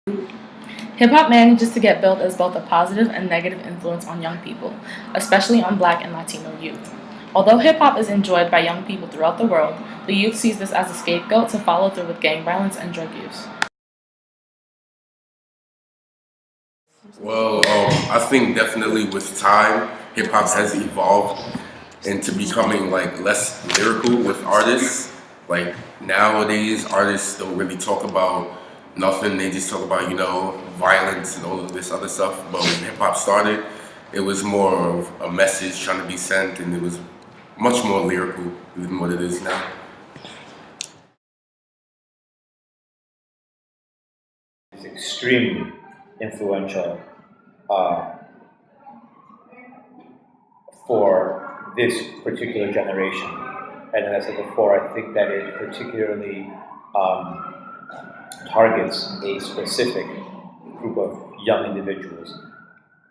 Hip-hop manages to get billed as both a positive and negative influence on young people, especially on Black and Latino youth. Although hip-hop is enjoyed by young people throughout the world, the youth sees this as a scapegoat to follow through with gang violence and drug use. Well, I think definitely with time, hip-hop has evolved into becoming like less lyrical with artists. Like nowadays, artists don't really talk about nothing. They just talk about, violence and all of this other stuff. But when hip-hop started, it was more of a message trying to be sent, and it was much more lyrical than what it is now. It's extremely influential for this particular generation. And as I said before, I think that it particularly targets a specific group of young individuals,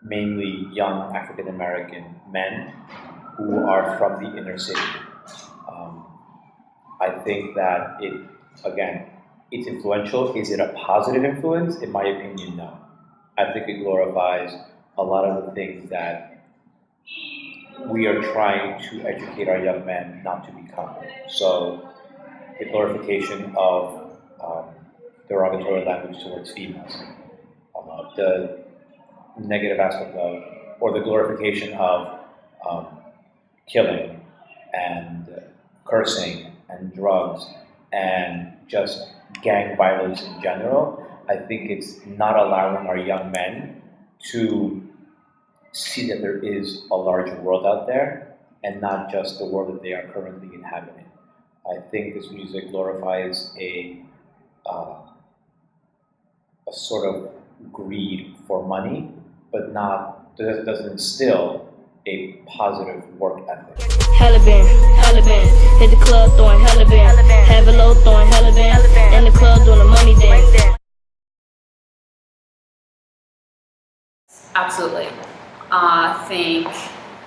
mainly young African American men who are from the inner city. I think that it's influential. Is it a positive influence? In my opinion, no. I think it glorifies a lot of the things that we are trying to educate our young men not to become. So the glorification of derogatory language towards females, the negative aspect of, or the glorification of killing and cursing and drugs and just gang violence in general. I think it's not allowing our young men to see that there is a larger world out there and not just the world that they are currently inhabiting. I think this music glorifies a sort of greed for money, but doesn't instill a positive work ethic. Hella band, hit the club throwing hella band, have a low throwing hella band, in the club doing the money dance. Absolutely. I think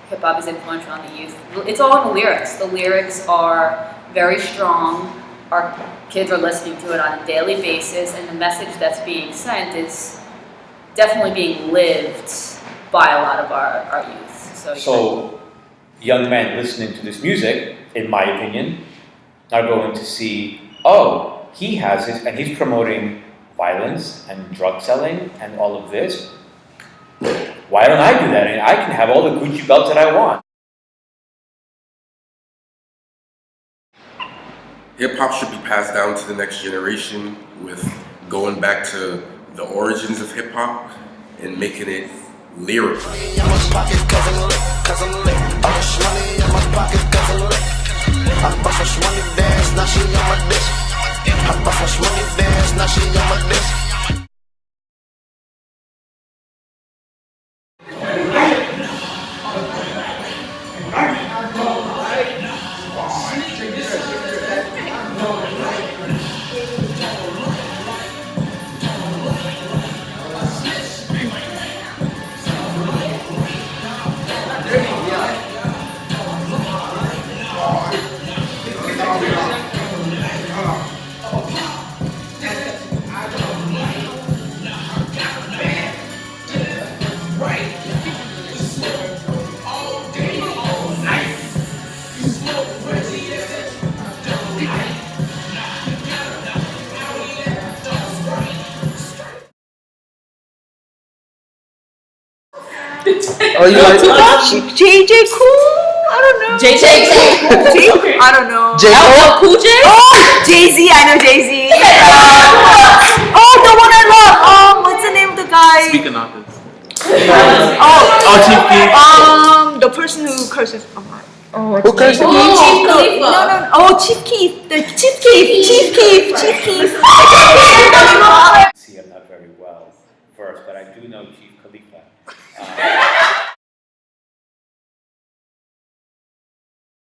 hip-hop is influential on the youth. It's all in the lyrics. The lyrics are very strong. Our kids are listening to it on a daily basis, and the message that's being sent is definitely being lived by a lot of our youth. So young men listening to this music, in my opinion, are going to see, oh, he has this, and he's promoting violence and drug selling and all of this. Why don't I do that? And I can have all the Gucci belts that I want. Hip-hop should be passed down to the next generation with going back to the origins of hip-hop and making it lyrical. Oh, you like JJ Cool? I don't know. JJ Cool? I don't know. LL Cool J? Oh, Jay-Z. I know Jay-Z. Oh, the one I love. What's the name of the guy? Speaking of this. Oh, Chief Keef. the person who curses. Who curses? Chief Khalifa. No. Oh, Chief Keef. Chief Keef. See, I'm not very well versed, but I do know Chief Khalifa.